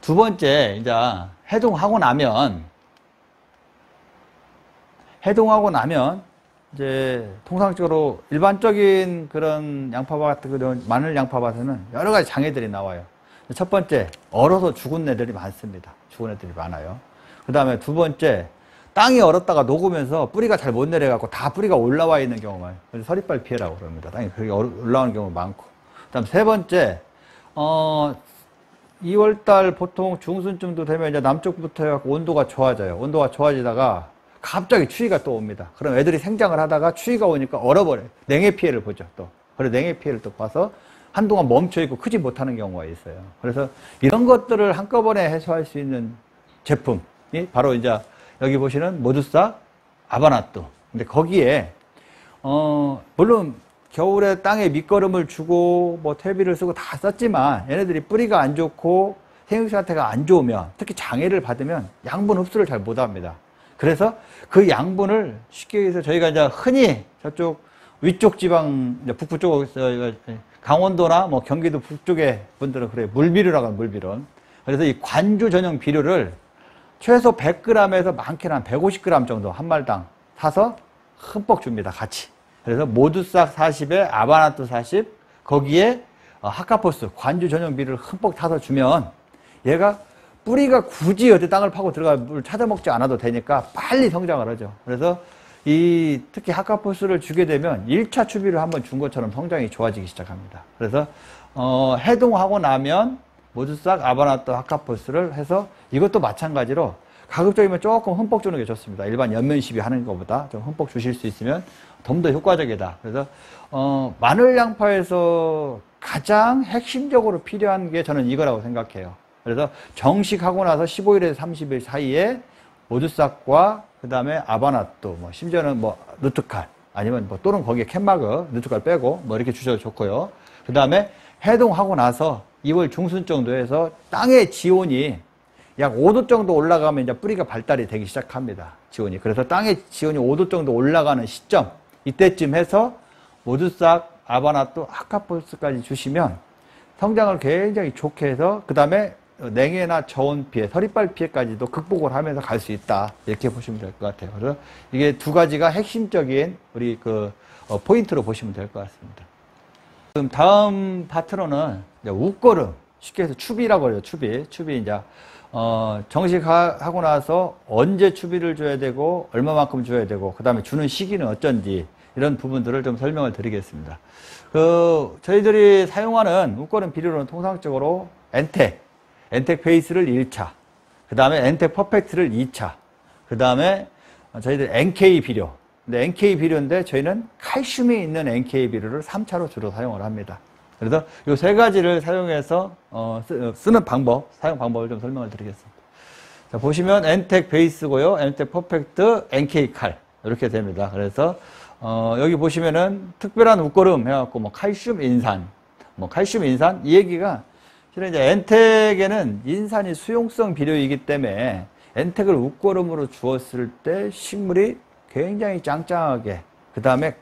두 번째, 이제 해동하고 나면 이제 통상적으로 일반적인 그런 양파밭, 그런 마늘 양파밭에는 여러 가지 장애들이 나와요. 첫 번째, 얼어서 죽은 애들이 많습니다. 죽은 애들이 많아요. 그 다음에 두 번째, 땅이 얼었다가 녹으면서 뿌리가 잘 못 내려가고 다 뿌리가 올라와 있는 경우가 많아요. 그래서 서리빨 피해라고 그럽니다. 땅이 그렇게 올라오는 경우가 많고. 그 다음 세 번째, 2월달 보통 중순쯤도 되면 이제 남쪽부터 해갖고 온도가 좋아져요. 온도가 좋아지다가 갑자기 추위가 또 옵니다. 그럼 애들이 생장을 하다가 추위가 오니까 얼어버려요. 냉해 피해를 보죠, 또. 그래서 냉해 피해를 또 봐서 한동안 멈춰있고 크지 못하는 경우가 있어요. 그래서 이런 것들을 한꺼번에 해소할 수 있는 제품이 바로 이제 여기 보시는 모두싹 아바나뚜. 근데 거기에, 물론 겨울에 땅에 밑거름을 주고 뭐 퇴비를 쓰고 다 썼지만 얘네들이 뿌리가 안 좋고 생육 상태가 안 좋으면 특히 장애를 받으면 양분 흡수를 잘 못합니다. 그래서 그 양분을 쉽게 해서 저희가 이제 흔히 저쪽 위쪽 지방, 북부 쪽, 강원도나 뭐 경기도 북쪽의 분들은 그래요. 물비료라고 하는 물비료. 그래서 이 관주 전용 비료를 최소 100g에서 많게는 한 150g 정도 한 말당 사서 흠뻑 줍니다. 같이. 그래서 모두싹 40에 아바나뚜 40, 거기에 하카포스, 관주 전용 비료를 흠뻑 타서 주면 얘가 뿌리가 굳이 어디 땅을 파고 들어가 물 찾아먹지 않아도 되니까 빨리 성장을 하죠. 그래서 특히 하카포스를 주게 되면 1차 추비를 한번 준 것처럼 성장이 좋아지기 시작합니다. 그래서 해동하고 나면 모두싹 아바나뚜 하카포스를 해서 이것도 마찬가지로 가급적이면 조금 흠뻑 주는 게 좋습니다. 일반 연면 시비 하는 것보다 좀 흠뻑 주실 수 있으면 좀 더 효과적이다. 그래서 마늘 양파에서 가장 핵심적으로 필요한 게 저는 이거라고 생각해요. 그래서 정식하고 나서 15일에서 30일 사이에 모두싹과 그 다음에 아바나뚜, 뭐 심지어는 뭐 누트칼 아니면 뭐 또는 거기에 캔마그 누트칼 빼고 뭐 이렇게 주셔도 좋고요. 그 다음에 해동하고 나서 2월 중순 정도에서 땅의 지온이 약 5도 정도 올라가면 이제 뿌리가 발달이 되기 시작합니다. 지온이. 그래서 땅의 지온이 5도 정도 올라가는 시점, 이때쯤 해서 모두싹 아바나뚜 하카포스까지 주시면 성장을 굉장히 좋게 해서 그 다음에 냉해나 저온 피해, 서리빨 피해까지도 극복을 하면서 갈 수 있다. 이렇게 보시면 될 것 같아요. 그래서 이게 두 가지가 핵심적인 우리 포인트로 보시면 될 것 같습니다. 그럼 다음 파트로는 이제 웃거름, 쉽게 해서 추비라고 해요. 추비 이제 정식하고 나서 언제 추비를 줘야 되고 얼마만큼 줘야 되고 그 다음에 주는 시기는 어쩐지 이런 부분들을 좀 설명을 드리겠습니다. 저희들이 사용하는 웃거름 비료는 통상적으로 엔텍 베이스를 1차, 그 다음에 엔텍 퍼펙트를 2차, 그 다음에 저희들 NK 비료. 근데 NK 비료인데 저희는 칼슘이 있는 NK 비료를 3차로 주로 사용을 합니다. 그래서 이 세 가지를 사용해서 쓰는 방법, 사용 방법을 좀 설명을 드리겠습니다. 자, 보시면 엔텍 베이스고요. 엔텍 퍼펙트, NK 칼 이렇게 됩니다. 그래서 여기 보시면은 특별한 웃거름 해갖고 뭐 칼슘 인산 이 얘기가 실은 이제 엔텍에는 인산이 수용성 비료이기 때문에 엔텍을 웃거름으로 주었을 때 식물이 굉장히 짱짱하게 그 다음에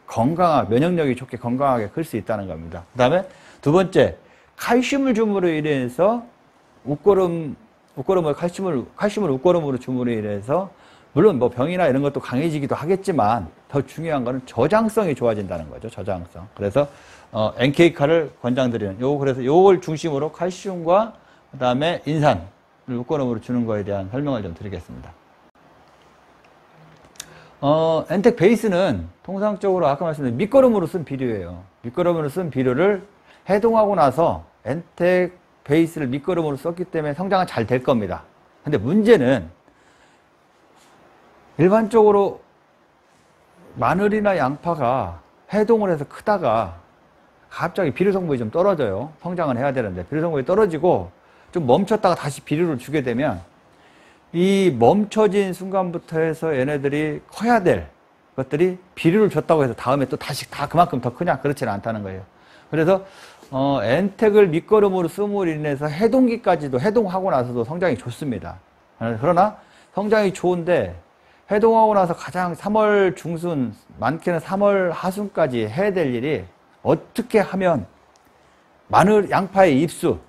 면역력이 좋게 건강하게 클 수 있다는 겁니다. 그 다음에 두 번째, 칼슘을 줌으로 인해서 칼슘을 웃거름으로 줌으로 인해서 물론 뭐 병이나 이런 것도 강해지기도 하겠지만 더 중요한 거는 저장성이 좋아진다는 거죠. 저장성. 그래서 NK칼을 권장드리는 그래서 요걸 중심으로 칼슘과 그 다음에 인산을 웃거름으로 주는 거에 대한 설명을 좀 드리겠습니다. 엔텍 베이스는 통상적으로 아까 말씀드린 밑거름으로 쓴 비료예요. 밑거름으로 쓴 비료를 해동하고 나서 엔텍 베이스를 밑거름으로 썼기 때문에 성장은 잘 될 겁니다. 근데 문제는 일반적으로 마늘이나 양파가 해동을 해서 크다가 갑자기 비료 성분이 좀 떨어져요. 성장을 해야 되는데 비료 성분이 떨어지고 좀 멈췄다가 다시 비료를 주게 되면 이 멈춰진 순간부터 해서 얘네들이 커야 될 것들이 비료를 줬다고 해서 다음에 또 다시 다 그만큼 더 크냐? 그렇지는 않다는 거예요. 그래서 엔텍을 밑거름으로 씀으로 인해서 해동기까지도 해동하고 나서도 성장이 좋습니다. 그러나 성장이 좋은데 해동하고 나서 가장 3월 중순, 많게는 3월 하순까지 해야 될 일이 어떻게 하면 양파의 잎수,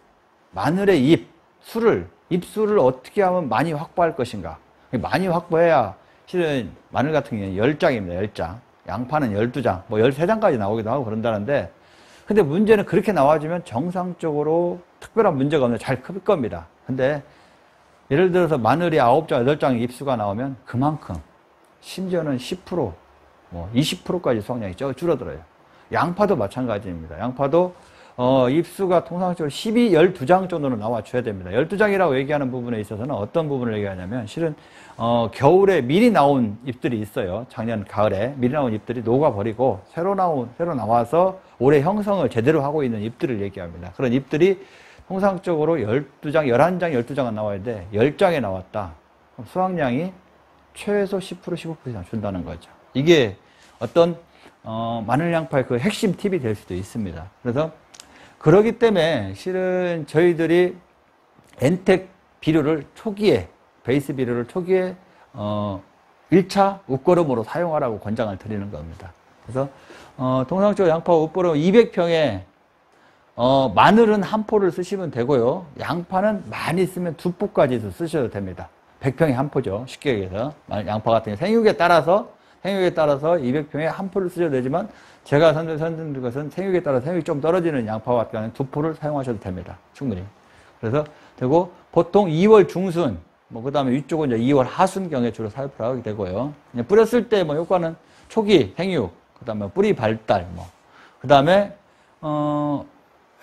마늘의 잎, 수를 입수를 어떻게 하면 많이 확보할 것인가. 많이 확보해야 실은 마늘 같은 경우는 10장입니다. 10장. 양파는 12장, 뭐 13장까지 나오기도 하고 그런다는데, 근데 문제는 그렇게 나와주면 정상적으로 특별한 문제가 없는데 잘 클 겁니다. 근데 예를 들어서 마늘이 9장, 8장 입수가 나오면 그만큼, 심지어는 10%, 뭐 20%까지 수확량이 줄어들어요. 양파도 마찬가지입니다. 양파도 입수가 통상적으로 12장 정도는 나와줘야 됩니다. 12장이라고 얘기하는 부분에 있어서는 어떤 부분을 얘기하냐면, 실은 겨울에 미리 나온 잎들이 있어요. 작년 가을에 미리 나온 잎들이 녹아버리고 새로 나와서 올해 형성을 제대로 하고 있는 잎들을 얘기합니다. 그런 잎들이 통상적으로 12장, 11장, 12장은 나와야 돼. 10장에 나왔다. 그럼 수확량이 최소 10%, 15% 이상 준다는 거죠. 이게 어떤 마늘 양파의 그 핵심 팁이 될 수도 있습니다. 그래서 그러기 때문에 실은 저희들이 엔텍 비료를 초기에, 베이스 비료를 초기에 1차 웃거름으로 사용하라고 권장을 드리는 겁니다. 그래서 통상적으로 양파 웃거름 200평에 마늘은 한 포를 쓰시면 되고요. 양파는 많이 쓰면 2포까지도 쓰셔도 됩니다. 100평에 한 포죠. 쉽게 얘기해서. 양파 같은 경우 생육에 따라서 200평에 한 포를 쓰셔도 되지만, 제가 선생드린 것은 생육에 따라 생육이 좀 떨어지는 양파와 같은 경우는 2포를 사용하셔도 됩니다. 충분히. 그래서 되고, 보통 2월 중순, 뭐 그 다음에 위쪽은 이제 2월 하순경에 주로 사육을 하게 되고요. 뿌렸을 때 뭐 효과는 초기 생육, 그 다음에 뿌리 발달, 뭐 그 다음에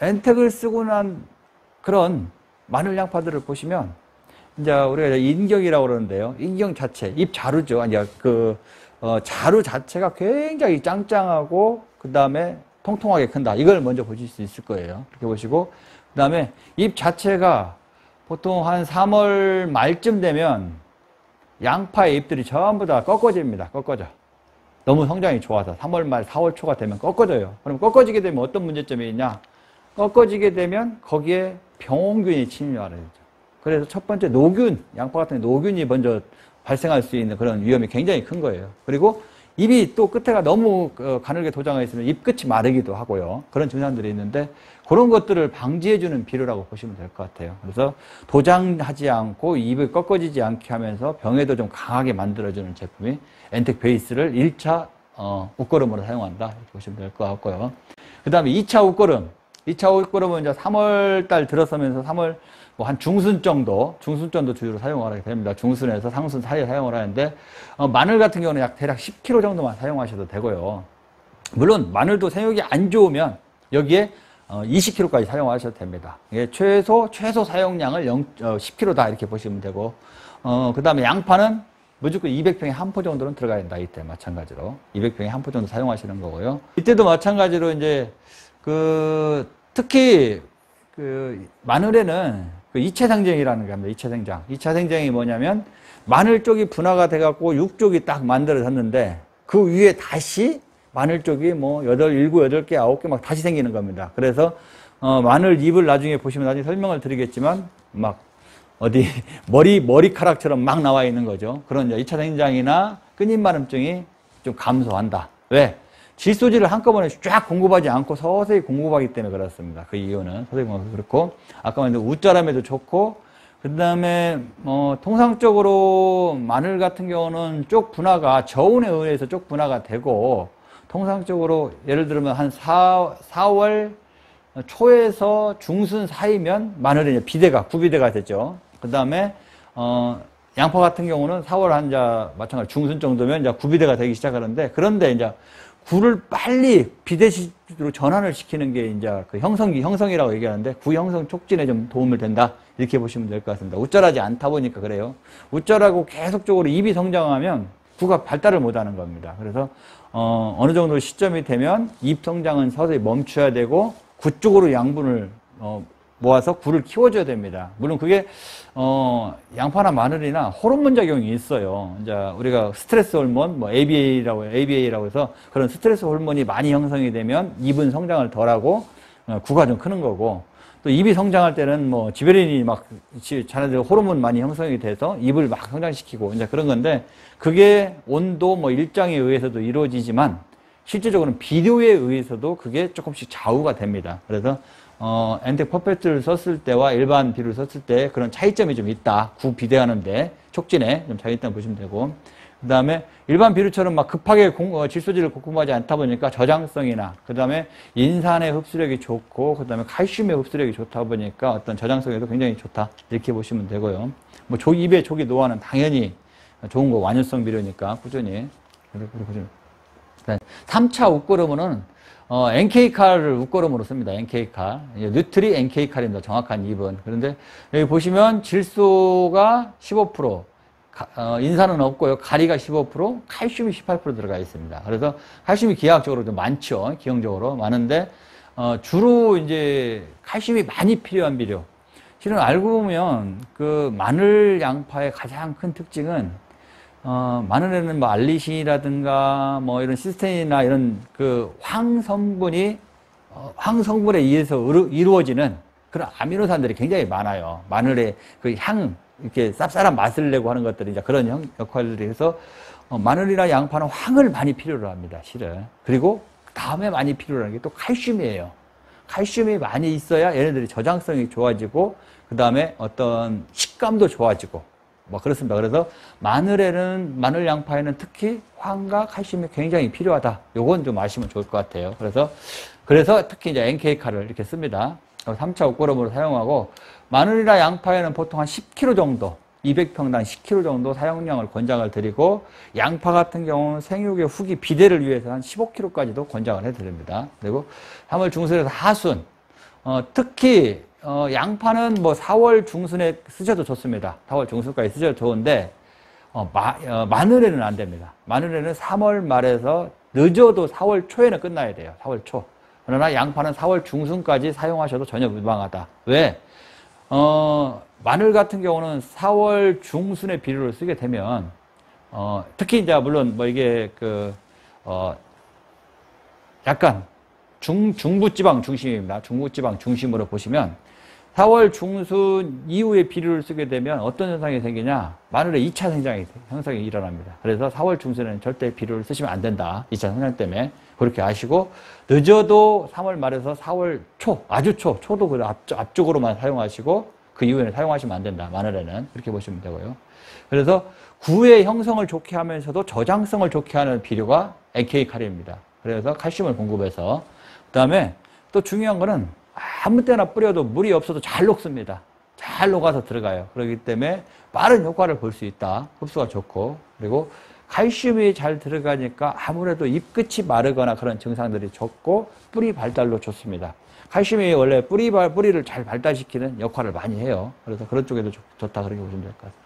엔텍을 쓰고 난 그런 마늘 양파들을 보시면, 이제 우리가 인경이라고 그러는데요. 인경 자체, 잎 자루죠. 아니, 자루 자체가 굉장히 짱짱하고, 그 다음에 통통하게 큰다. 이걸 먼저 보실 수 있을 거예요. 이렇게 보시고, 그 다음에 잎 자체가 보통 한 3월 말쯤 되면 양파의 잎들이 전부 다 꺾어집니다. 꺾어져. 너무 성장이 좋아서 3월 말, 4월 초가 되면 꺾어져요. 그럼 꺾어지게 되면 어떤 문제점이 있냐? 꺾어지게 되면 거기에 병원균이 침입하게 되죠. 그래서 첫 번째 노균, 양파 같은 노균이 먼저 발생할 수 있는 그런 위험이 굉장히 큰 거예요. 그리고 잎이 또 끝에가 너무 가늘게 도장가 있으면 잎 끝이 마르기도 하고요. 그런 증상들이 있는데, 그런 것들을 방지해주는 비료라고 보시면 될 것 같아요. 그래서 도장하지 않고 잎을 꺾어지지 않게 하면서 병에도 좀 강하게 만들어주는 제품이 엔텍 베이스를 1차 웃거름으로 사용한다. 이렇게 보시면 될 것 같고요. 그 다음에 2차 웃거름. 2차 웃거름은 이제 3월 달 들어서면서 3월 뭐 한 중순 정도 주로 사용하게 됩니다. 중순에서 상순 사이에 사용을 하는데, 마늘 같은 경우는 대략 10kg 정도만 사용하셔도 되고요. 물론 마늘도 생육이 안 좋으면 여기에 20kg까지 사용하셔도 됩니다. 이게 최소 사용량을 10kg다 이렇게 보시면 되고, 그 다음에 양파는 무조건 200평에 한 포 정도는 들어가야 된다. 이때 마찬가지로 200평에 한 포 정도 사용하시는 거고요. 이때도 마찬가지로 이제 특히 마늘에는 2차 생장이라는 게 합니다. 2차 생장. 2차 생장이 뭐냐면, 마늘 쪽이 분화가 돼갖고 6쪽이 딱 만들어졌는데, 그 위에 다시 마늘 쪽이 뭐 7, 7개, 8개, 9개 막 다시 생기는 겁니다. 그래서 마늘 잎을 나중에 보시면 나중에 설명을 드리겠지만, 막 어디 머리카락처럼 막 나와 있는 거죠. 그런 2차 생장이나 끈잎 마름증이 좀 감소한다. 왜? 질소질을 한꺼번에 쫙 공급하지 않고 서서히 공급하기 때문에 그렇습니다. 그 이유는 서서히 공급하기 그렇고, 아까 말했던 웃자람에도 좋고, 그 다음에 통상적으로 마늘 같은 경우는 쪽 분화가 저온에 의해서 쪽 분화가 되고, 통상적으로 예를 들면 한 4월 초에서 중순 사이면 마늘이 이제 구비대가 되죠. 그 다음에 양파 같은 경우는 4월 마찬가지 중순 정도면 이제 구비대가 되기 시작하는데, 그런데 이제 굴을 빨리 비대시로 전환을 시키는 게 이제 그 형성이라고 얘기하는데, 구 형성 촉진에 좀 도움을 된다. 이렇게 보시면 될 것 같습니다. 웃자라지 않다 보니까 그래요. 웃자라고 계속적으로 잎이 성장하면 구가 발달을 못 하는 겁니다. 그래서, 어느 정도 시점이 되면 잎 성장은 서서히 멈춰야 되고, 구 쪽으로 양분을, 모아서 구를 키워줘야 됩니다. 물론 그게 양파나 마늘이나 호르몬 작용이 있어요. 이제 우리가 스트레스 호르몬, 뭐 ABA라고 해서 그런 스트레스 호르몬이 많이 형성이 되면 잎은 성장을 덜하고 구가 좀 크는 거고, 또 잎이 성장할 때는 뭐 지베린이 막 자네들 호르몬 많이 형성이 돼서 잎을 막 성장시키고 이제 그런 건데, 그게 온도 뭐 일정에 의해서도 이루어지지만 실질적으로는 비료에 의해서도 그게 조금씩 좌우가 됩니다. 그래서 엔텍 퍼펙트를 썼을 때와 일반 비료를 썼을 때 그런 차이점이 좀 있다. 구비대하는데 촉진에 좀 차이있다고 보시면 되고, 그 다음에 일반 비료처럼 막 급하게 질소질을 공급하지 않다 보니까 저장성이나, 그 다음에 인산의 흡수력이 좋고, 그 다음에 칼슘의 흡수력이 좋다 보니까 어떤 저장성에도 굉장히 좋다. 이렇게 보시면 되고요. 뭐 입에 조기 노화는 당연히 좋은 거, 완효성 비료니까 꾸준히. 그렇게 보시면. 3차 웃고르무는 NK칼을 웃고름으로 씁니다. NK칼. 뉴트리 NK칼입니다. 정확한 입은. 그런데 여기 보시면 질소가 15%, 인산은 없고요. 가리가 15%, 칼슘이 18% 들어가 있습니다. 그래서 칼슘이 기하학적으로 좀 많죠. 기형적으로 많은데, 주로 이제 칼슘이 많이 필요한 비료. 실은 알고 보면 그 마늘 양파의 가장 큰 특징은 마늘에는 뭐 알리신이라든가 뭐 이런 시스테인이나 이런 그 황성분에 의해서 이루어지는 그런 아미노산들이 굉장히 많아요. 마늘의 그 향, 이렇게 쌉쌀한 맛을 내고 하는 것들이 이제 그런 역할들이 해서 마늘이나 양파는 황을 많이 필요로 합니다, 실은. 그리고 다음에 많이 필요로 하는 게 또 칼슘이에요. 칼슘이 많이 있어야 얘네들이 저장성이 좋아지고, 그 다음에 어떤 식감도 좋아지고, 뭐 그렇습니다. 그래서 마늘 양파에는 특히 황과 칼슘이 굉장히 필요하다. 요건 좀 아시면 좋을 것 같아요. 그래서 특히 이제 NK칼을 이렇게 씁니다. 3차 옷고름으로 사용하고, 마늘이나 양파에는 보통 한 10kg 정도, 200평당 10kg 정도 사용량을 권장을 드리고, 양파 같은 경우는 생육의 후기 비대를 위해서 한 15kg까지도 권장을 해드립니다. 그리고 3월 중순에서 하순, 특히 양파는 뭐 4월 중순에 쓰셔도 좋습니다. 4월 중순까지 쓰셔도 좋은데, 마늘에는 안 됩니다. 마늘에는 3월 말에서 늦어도 4월 초에는 끝나야 돼요. 4월 초. 그러나 양파는 4월 중순까지 사용하셔도 전혀 무방하다. 왜? 마늘 같은 경우는 4월 중순에 비료를 쓰게 되면, 특히 이제 물론 뭐 이게 약간 중부지방 중심입니다. 중부지방 중심으로 보시면 4월 중순 이후에 비료를 쓰게 되면 어떤 현상이 생기냐? 마늘의 2차 형성이 일어납니다. 그래서 4월 중순에는 절대 비료를 쓰시면 안 된다. 2차 생장 때문에. 그렇게 아시고, 늦어도 3월 말에서 4월 초, 아주 초도 그 앞쪽으로만 사용하시고, 그 이후에는 사용하시면 안 된다. 마늘에는. 그렇게 보시면 되고요. 그래서 구의 형성을 좋게 하면서도 저장성을 좋게 하는 비료가 NK칼입니다. 그래서 칼슘을 공급해서. 그 다음에 또 중요한 거는 아무 때나 뿌려도 물이 없어도 잘 녹습니다. 잘 녹아서 들어가요. 그렇기 때문에 빠른 효과를 볼 수 있다. 흡수가 좋고. 그리고 칼슘이 잘 들어가니까 아무래도 잎끝이 마르거나 그런 증상들이 적고 뿌리 발달로 좋습니다. 칼슘이 원래 뿌리를 잘 발달시키는 역할을 많이 해요. 그래서 그런 쪽에도 좋다. 그렇게 보시면 될 것 같습니다.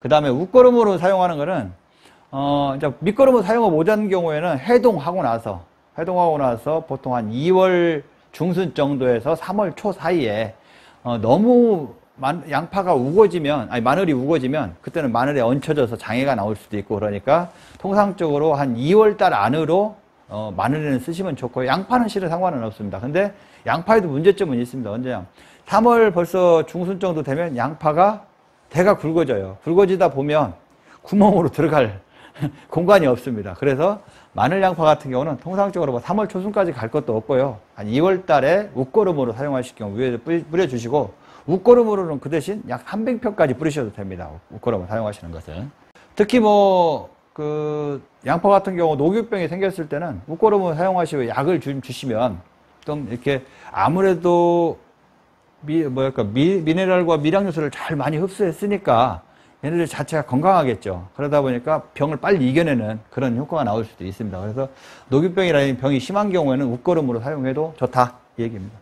그 다음에 웃거름으로 사용하는 거는, 이제 밑거름으로 사용을 못하는 경우에는 해동하고 나서 보통 한 2월 중순 정도에서 3월 초 사이에, 너무 양파가 우거지면, 마늘이 우거지면, 그때는 마늘에 얹혀져서 장애가 나올 수도 있고, 그러니까 통상적으로 한 2월 달 안으로 마늘에는 쓰시면 좋고요. 양파는 실은 상관은 없습니다. 근데 양파에도 문제점은 있습니다. 언제냐? 3월 벌써 중순 정도 되면 양파가 대가 굵어져요. 굵어지다 보면 구멍으로 들어갈 공간이 없습니다. 그래서 마늘 양파 같은 경우는 통상적으로 3월 초순까지 갈 것도 없고요. 한 2월 달에 웃거름으로 사용하실 경우 위에 뿌려주시고, 웃거름으로는 그 대신 약 300평까지 뿌리셔도 됩니다. 웃거름을 사용하시는 것은. 특히 양파 같은 경우 녹유병이 생겼을 때는 웃거름을 사용하시고 약을 주시면 좀 이렇게 아무래도 미네랄과 미량요소를 잘 많이 흡수했으니까 얘네들 자체가 건강하겠죠. 그러다 보니까 병을 빨리 이겨내는 그런 효과가 나올 수도 있습니다. 그래서 녹유병이라는 병이 심한 경우에는 웃거름으로 사용해도 좋다 이 얘기입니다.